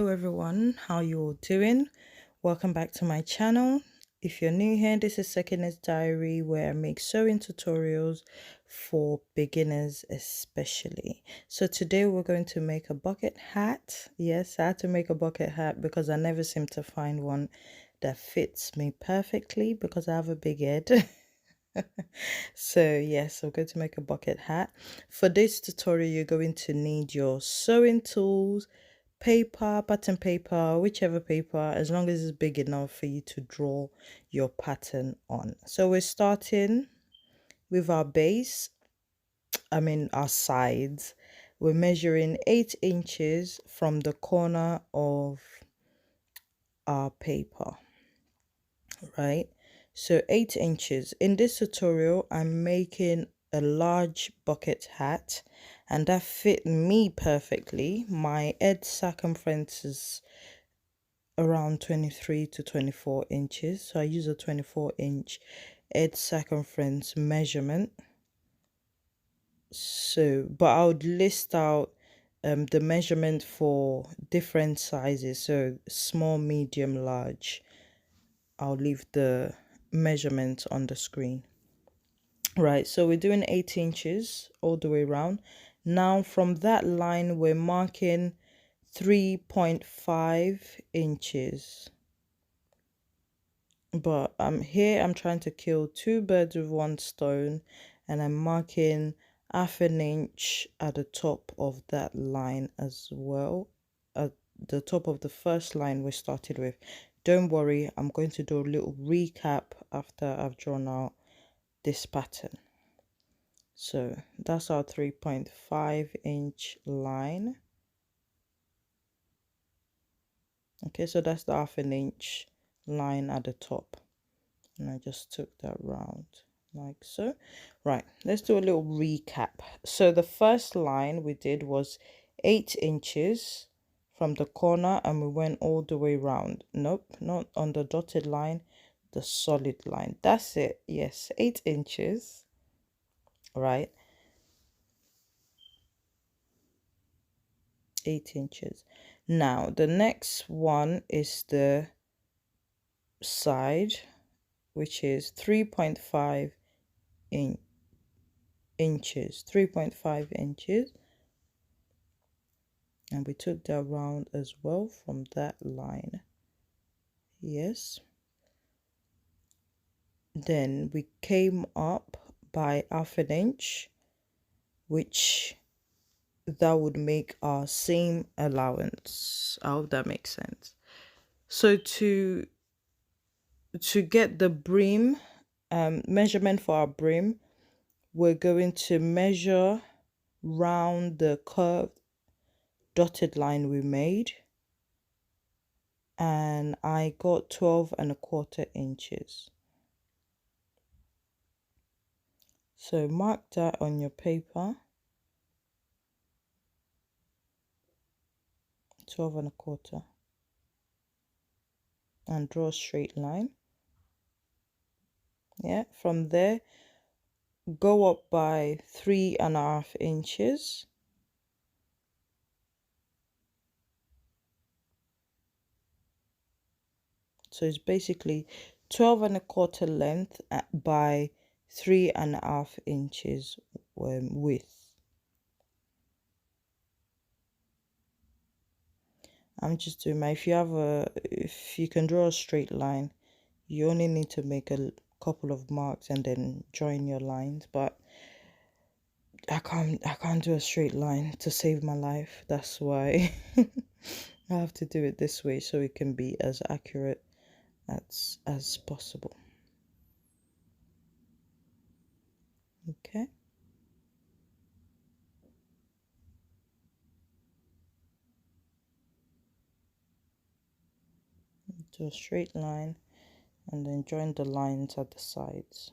Hello everyone, how you all doing? Welcome back to my channel. If you're new here, this is Second's Diary, where I make sewing tutorials for beginners especially. So today we're going to make a bucket hat. Yes, I had to make a bucket hat because I never seem to find one that fits me perfectly because I have a big head. So yes, we're going to make a bucket hat. For this tutorial, you're going to need your sewing tools, paper, pattern paper, whichever paper, as long as it's big enough for you to draw your pattern on. So we're starting with our base, our sides. We're measuring 8 inches from the corner of our paper, right? So 8 inches. In this tutorial, I'm making a large bucket hat, and that fit me perfectly. My head circumference is around 23 to 24 inches, so I use a 24-inch head circumference measurement. So but I would list out the measurement for different sizes, so small, medium, large. I'll leave the measurement on the screen. Right, so we're doing 8 inches all the way around. Now from that line we're marking 3.5 inches. But here I'm trying to kill two birds with one stone, and I'm marking half an inch at the top of that line as well, at the top of the first line we started with. Don't worry, I'm going to do a little recap after I've drawn out this pattern. So that's our 3.5-inch line. Okay, so that's the half an inch line at the top, and I just took that round like so. Right, let's do a little recap. So the first line we did was 8 inches from the corner, and we went all the way around. Nope, not on the dotted line, the solid line. That's it. Yes, 8 inches, right? 8 inches. Now the next one is the side, which is 3.5 inches, 3.5 inches, and we took that round as well from that line. Yes, then we came up by half an inch, which that would make our seam allowance. I hope that makes sense. So to get the brim measurement for our brim, we're going to measure round the curved dotted line we made, and I got 12.25 inches. So mark that on your paper, 12.25, and draw a straight line. Yeah, from there go up by 3.5 inches. So it's basically 12.25 length by 3.5 inches width. I'm just doing if you can draw a straight line, you only need to make a couple of marks and then join your lines, but I can't do a straight line to save my life. That's why I have to do it this way, so it can be as accurate as possible. Okay, do a straight line and then join the lines at the sides,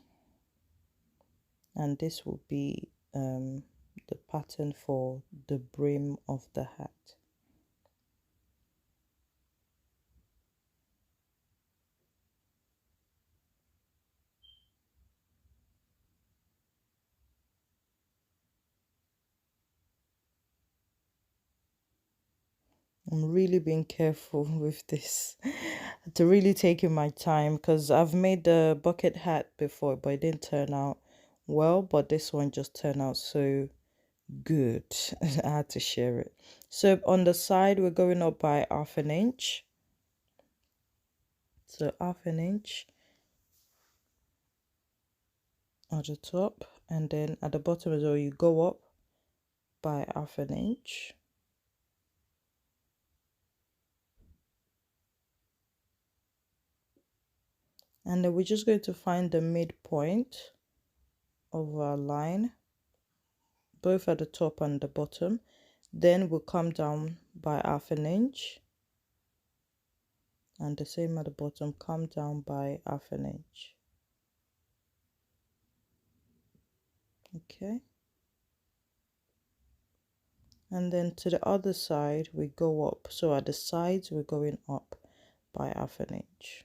and this will be the pattern for the brim of the hat. I'm really being careful with this to really taking my time because I've made the bucket hat before, but it didn't turn out well. But this one just turned out so good. I had to share it. So on the side, we're going up by half an inch. So half an inch at the top, and then at the bottom as well, you go up by half an inch. And then we're just going to find the midpoint of our line, both at the top and the bottom. Then we'll come down by half an inch, and the same at the bottom, come down by half an inch. Okay. And then to the other side, we go up. So at the sides, we're going up by half an inch.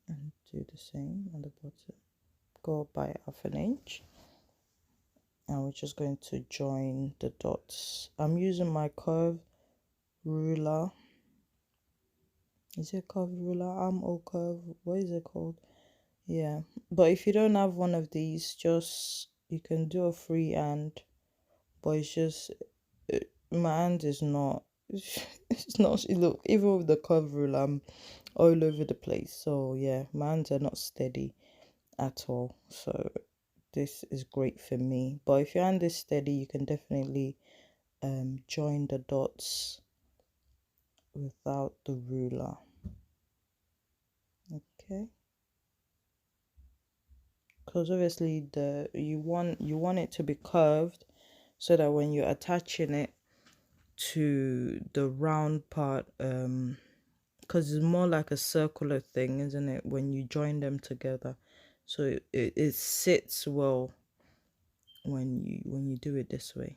And do the same at the bottom. Go up by half an inch. And we're just going to join the dots. I'm using my curve ruler. Is it curve ruler? Arm or curve? What is it called? Yeah. But if you don't have one of these, just you can do a freehand. But it's just my hand is not. It's not. Look, even with the curve ruler, I'm all over the place. So yeah, my hands are not steady at all. So this is great for me. But if your hand is steady, you can definitely join the dots without the ruler. Okay, because obviously you want it to be curved so that when you're attaching it to the round part, because it's more like a circular thing, isn't it, when you join them together, so it sits well when you do it this way.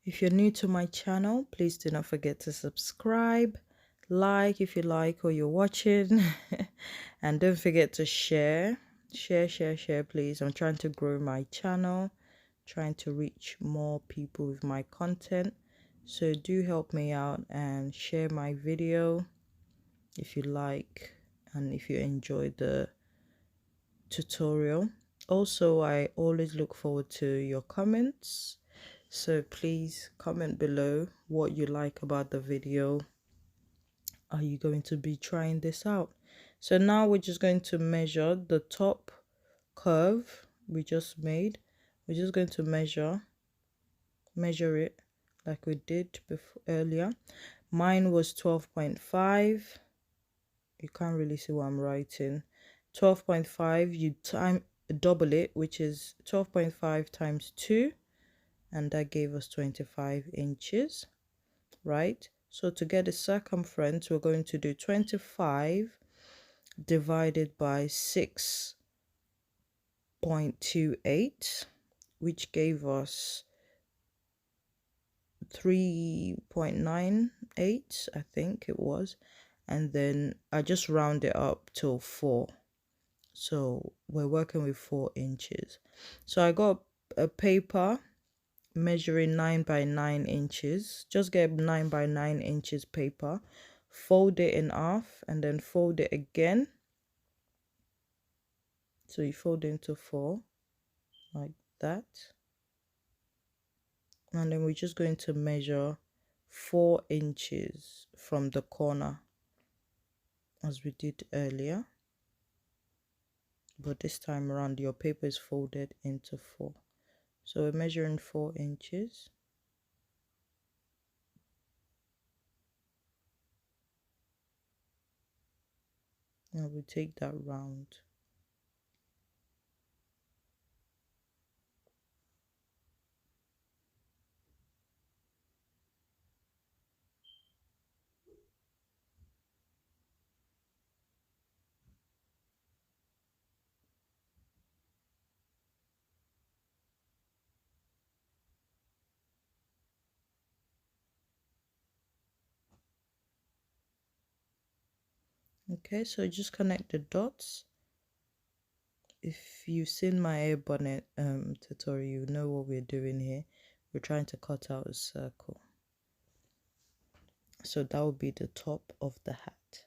If you're new to my channel, please do not forget to subscribe, like if you like or you're watching, and don't forget to share, please. I'm trying to grow my channel, trying to reach more people with my content. So do help me out and share my video if you like and if you enjoy the tutorial. Also, I always look forward to your comments. So please comment below what you like about the video. Are you going to be trying this out? So now we're just going to measure the top curve we just made. We're just going to measure it like we did before earlier. Mine was 12.5. You can't really see what I'm writing. 12.5, you double it, which is 12.5 times 2, and that gave us 25 inches, right? So to get the circumference, we're going to do 25 divided by 6.28, which gave us 3.98, I think it was. And then I just round it up till 4. So we're working with 4 inches. So I got a paper measuring 9 by 9 inches. Just get 9 by 9 inches paper, fold it in half, and then fold it again. So you fold it into 4 like that. And then we're just going to measure 4 inches from the corner as we did earlier. But this time around, your paper is folded into 4. So we're measuring 4 inches. Now we take that round. Okay, so just connect the dots. If you've seen my hair bonnet tutorial, you know what we're doing here. We're trying to cut out a circle. So that will be the top of the hat.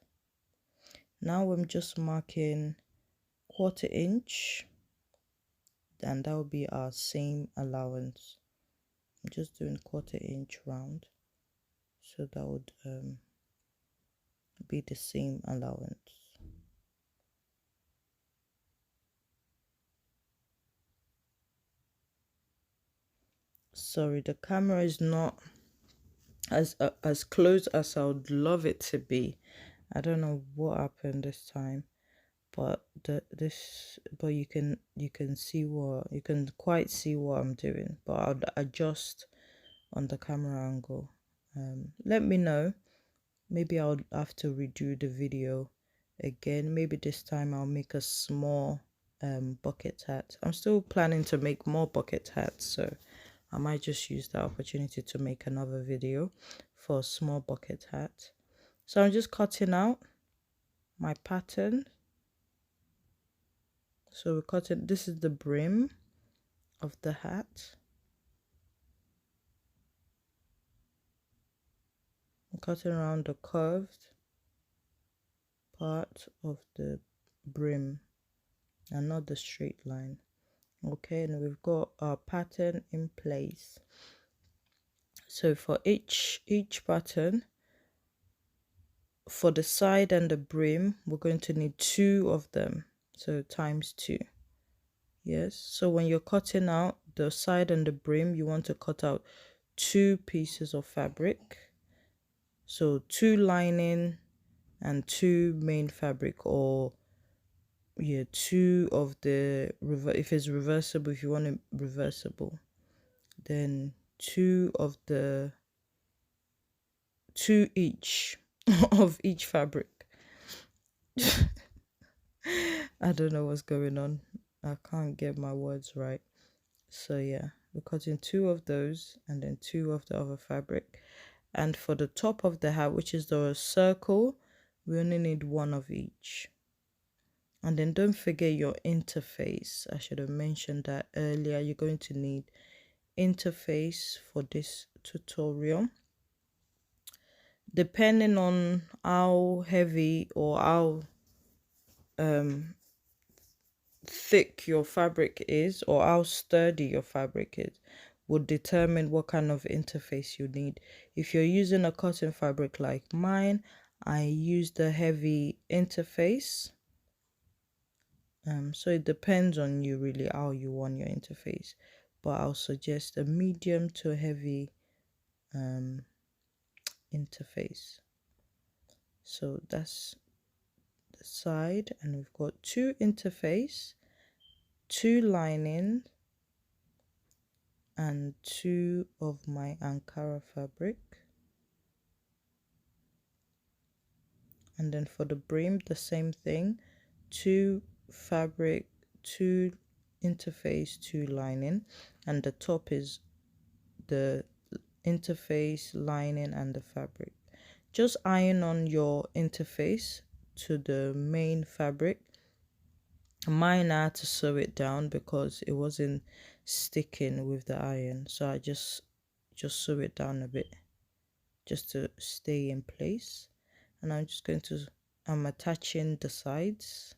Now I'm just marking 1/4 inch, and that will be our seam allowance. I'm just doing 1/4 inch round, so that would be the seam allowance. Sorry, the camera is not as close as I would love it to be. I don't know what happened this time, but you can see what you can quite see what I'm doing, but I'll adjust on the camera angle. Let me know. Maybe I'll have to redo the video again. Maybe this time I'll make a small bucket hat. I'm still planning to make more bucket hats, so I might just use that opportunity to make another video for a small bucket hat. So I'm just cutting out my pattern. So we're cutting, this is the brim of the hat. I'm cutting around the curved part of the brim and not the straight line. Okay, and we've got our pattern in place. So for each pattern, for the side and the brim, we're going to need 2 of them, so times 2. Yes, so when you're cutting out the side and the brim, you want to cut out 2 pieces of fabric, so 2 lining and 2 main fabric, or 2 of the if it's reversible, if you want it reversible, then 2 of the 2 each of each fabric. I don't know what's going on. I can't get my words right. So yeah, we're cutting 2 of those and then 2 of the other fabric. And for the top of the hat, which is the circle, we only need 1 of each. And then don't forget your interface. I should have mentioned that earlier. You're going to need interface for this tutorial. Depending on how heavy or how thick your fabric is, or how sturdy your fabric is, would determine what kind of interface you need. If you're using a cotton fabric like mine, I use the heavy interface. So it depends on you really how you want your interface, but I'll suggest a medium to heavy interface. So that's the side, and we've got 2 interface, 2 lining, and 2 of my Ankara fabric. And then for the brim, the same thing, 2 fabric, 2 interface, 2 lining, and the top is the interface, lining, and the fabric. Just iron on your interface to the main fabric. Mine, I had to sew it down because it wasn't sticking with the iron, so I just sew it down a bit just to stay in place. And I'm just going to, I'm attaching the sides,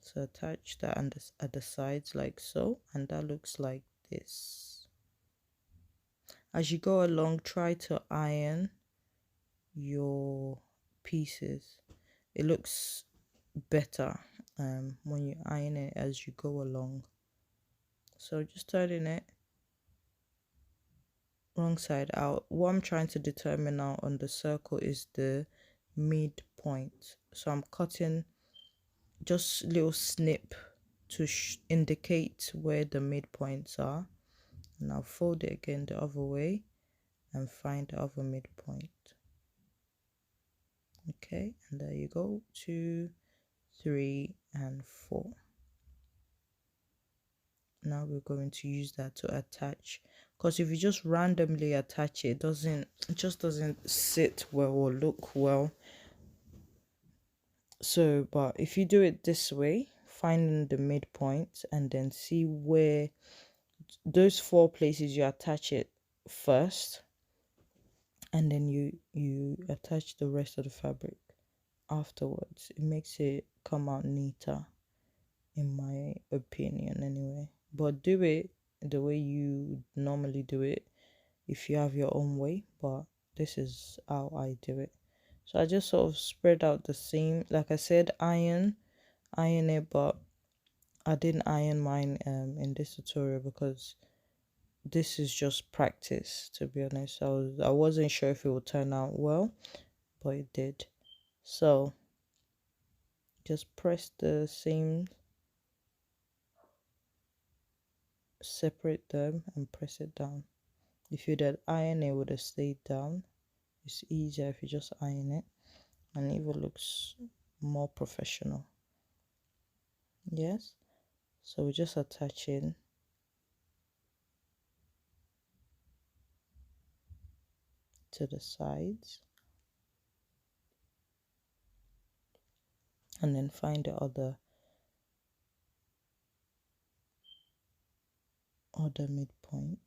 so attach that at the sides like so, and that looks like this. As you go along, try to iron your pieces. It looks better when you iron it as you go along. So just turning it wrong side out. What I'm trying to determine now on the circle is the midpoint. So I'm cutting just little snip to indicate where the midpoints are, and I'll fold it again the other way and find the other midpoint. Okay, and there you go, 2, 3, and 4. Now we're going to use that to attach, because if you just randomly attach it, it just doesn't sit well or look well. So, but if you do it this way, finding the midpoint and then see where those four places you attach it first, and then you attach the rest of the fabric afterwards. It makes it come out neater, in my opinion anyway. But do it the way you normally do it if you have your own way, but this is how I do it. So I just sort of spread out the seam. Like I said, iron it, but I didn't iron mine in this tutorial because this is just practice, to be honest. I wasn't sure if it would turn out well, but it did. So just press the seams, separate them and press it down. If you did iron, it would have stayed down. It's easier if you just iron it, and it even looks more professional. Yes, so we're just attaching to the sides, and then find the other midpoint.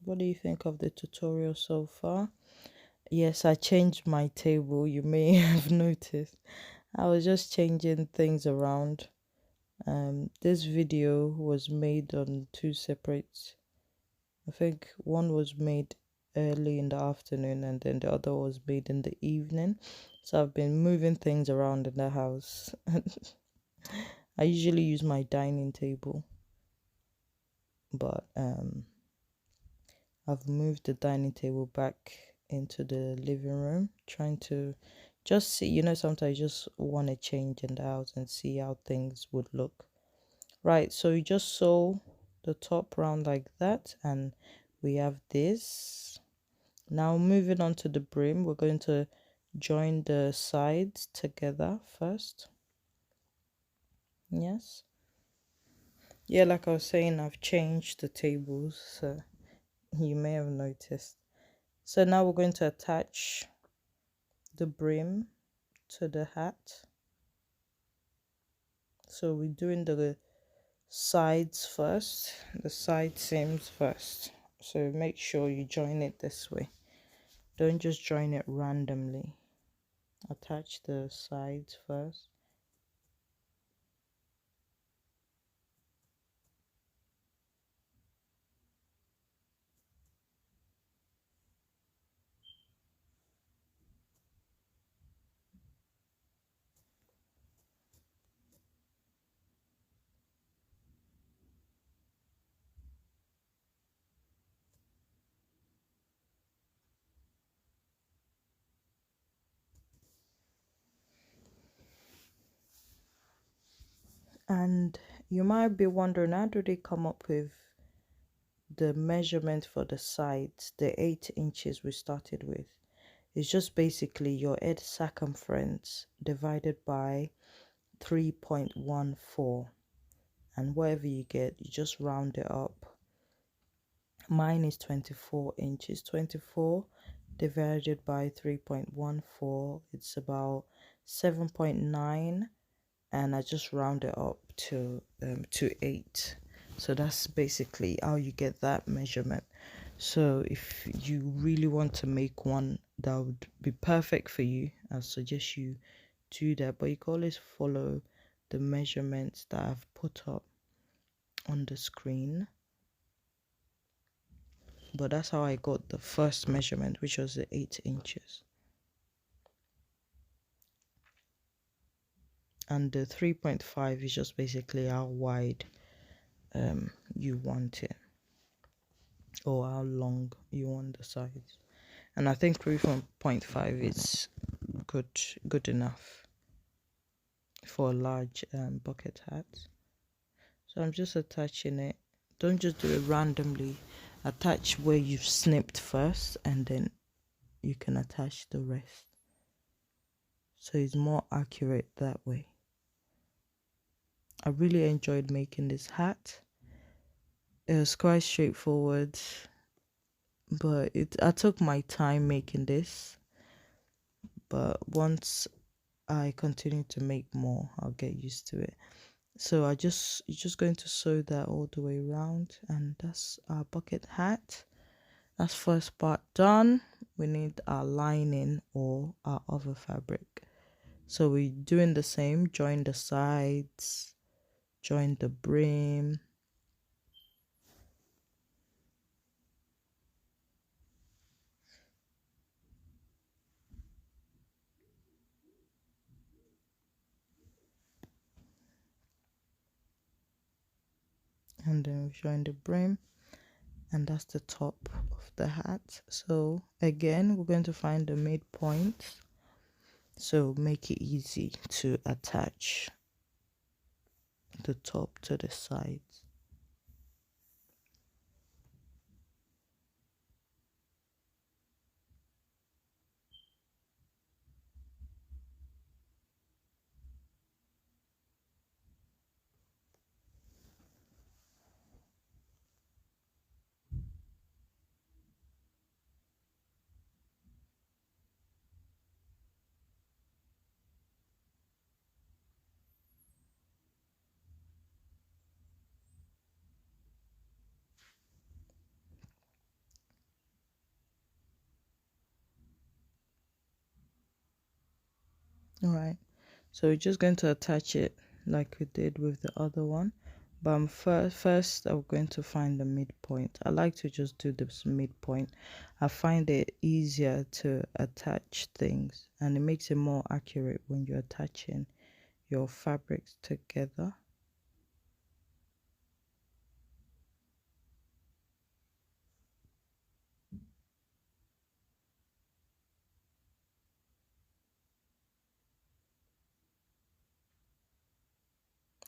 What do you think of the tutorial so far? Yes, I changed my table. You may have noticed. I was just changing things around. This video was made on two separate. I think one was made early in the afternoon and then the other was made in the evening. So I've been moving things around in the house. I usually use my dining table, but I've moved the dining table back into the living room, trying to just see, sometimes you just want to change in the house and see how things would look. Right, so you just sew the top round like that, and we have this. Now moving on to the brim, we're going to join the sides together first. Yes. Yeah, like I was saying, I've changed the tables, so you may have noticed. So now we're going to attach the brim to the hat. So we're doing the sides first, the side seams first. So make sure you join it this way. Don't just join it randomly. Attach the sides first. And you might be wondering, how do they come up with the measurement for the sides, the 8 inches we started with? It's just basically your head circumference divided by 3.14, and whatever you get, you just round it up. Mine is 24 inches. 24 divided by 3.14, it's about 7.9, and I just round it up to 8. So that's basically how you get that measurement. So if you really want to make one that would be perfect for you, I suggest you do that, but you can always follow the measurements that I've put up on the screen. But that's how I got the first measurement, which was the 8 inches. And the 3.5 is just basically how wide you want it, or how long you want the sides. And I think 3.5 is good enough for a large bucket hat. So I'm just attaching it. Don't just do it randomly. Attach where you've snipped first, and then you can attach the rest, so it's more accurate that way. I really enjoyed making this hat. It was quite straightforward, but I took my time making this. But once I continue to make more, I'll get used to it. So you're just going to sew that all the way around, and that's our bucket hat. That's first part done. We need our lining or our other fabric. So we're doing the same, join the sides, join the brim. And then we join the brim, and that's the top of the hat. So again, we're going to find the midpoint, so make it easy to attach the top to the sides. All right, so we're just going to attach it like we did with the other one, but first I'm going to find the midpoint. I like to just do this midpoint. I find it easier to attach things, and it makes it more accurate when you're attaching your fabrics together.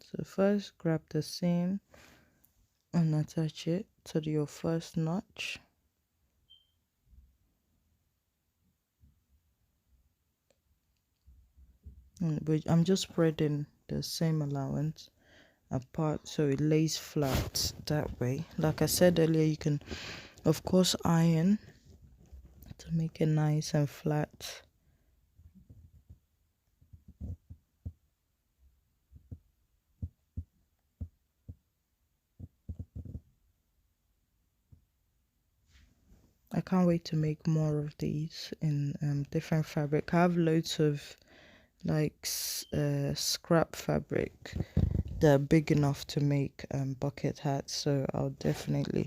So first grab the seam and attach it to your first notch. I'm just spreading the same allowance apart so it lays flat that way. Like I said earlier, you can of course iron to make it nice and flat. I can't wait to make more of these in different fabric. I have loads of like scrap fabric that are big enough to make bucket hats, so I'll definitely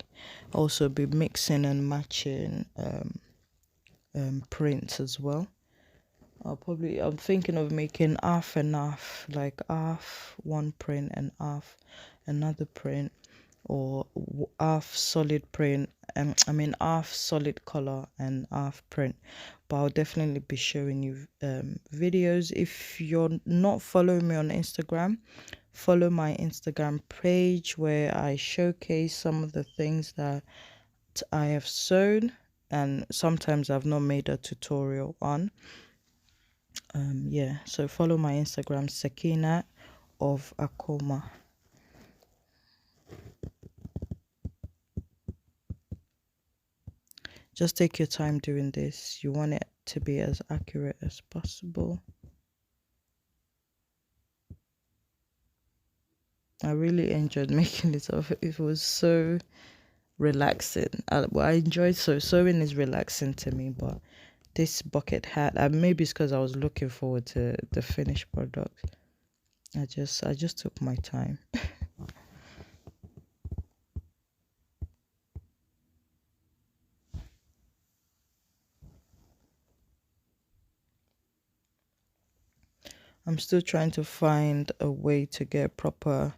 also be mixing and matching prints as well. I'm thinking of making half and half, like half one print and half another print, or half solid print, I mean half solid color and half print. But I'll definitely be showing you videos. If you're not following me on Instagram, follow my Instagram page where I showcase some of the things that I have sewn, and sometimes I've not made a tutorial on. Yeah, so follow my Instagram, Sakina of Akoma. Just take your time doing this. You want it to be as accurate as possible. I really enjoyed making this off. It was so relaxing. I enjoyed sewing is relaxing to me, but this bucket hat, maybe it's because I was looking forward to the finished product. I just took my time. I'm still trying to find a way to get proper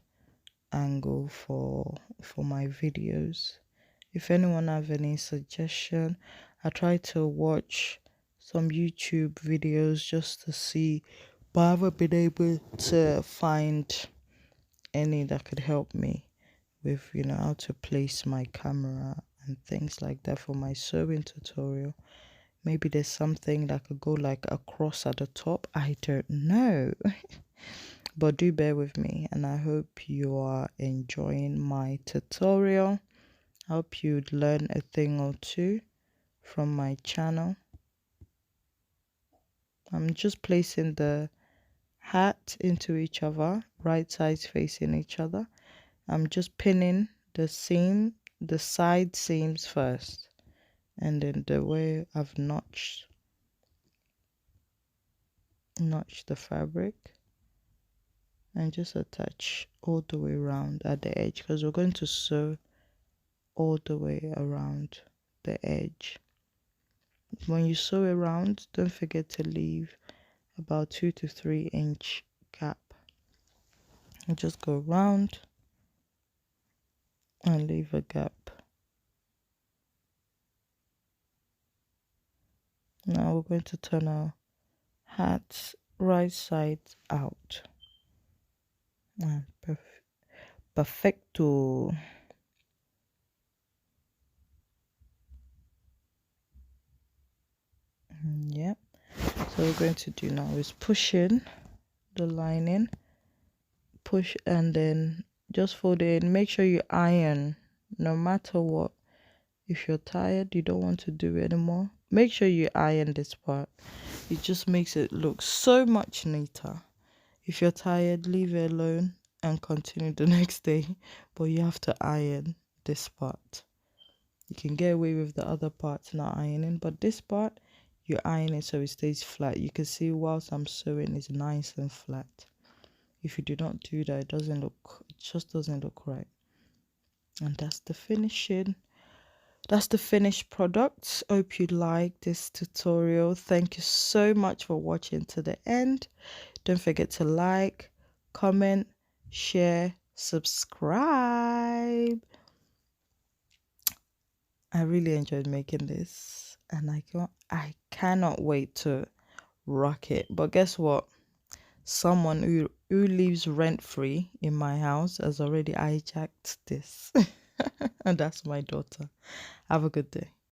angle for my videos. If anyone have any suggestion, I try to watch some YouTube videos just to see, but I haven't been able to find any that could help me with how to place my camera and things like that for my sewing tutorial. Maybe there's something that could go like across at the top. I don't know. but do bear with me, and I hope you are enjoying my tutorial. I hope you'd learn a thing or two from my channel. I'm just placing the hat into each other, right sides facing each other. I'm just pinning the side seams first, and then the way I've notched the fabric, and just attach all the way around at the edge, because we're going to sew all the way around the edge. When you sew around, don't forget to leave about 2 to 3 inch gap, and just go around and leave a gap. Now we're going to turn our hat right side out. Perfecto. Yep. So we're going to do now is push in the lining, push, and then just fold it in. Make sure you iron no matter what. If you're tired, you don't want to do it anymore, make sure you iron this part. It just makes it look so much neater. If you're tired, leave it alone and continue the next day, but you have to iron this part. You can get away with the other parts not ironing, but this part you iron it so it stays flat. You can see whilst I'm sewing, it's nice and flat. If you do not do that, it just doesn't look right. And that's the finishing. That's the finished product. Hope you like this tutorial. Thank you so much for watching to the end. Don't forget to like, comment, share, subscribe. I really enjoyed making this, and I cannot wait to rock it. But guess what? Someone who lives rent-free in my house has already hijacked this. And that's my daughter. Have a good day.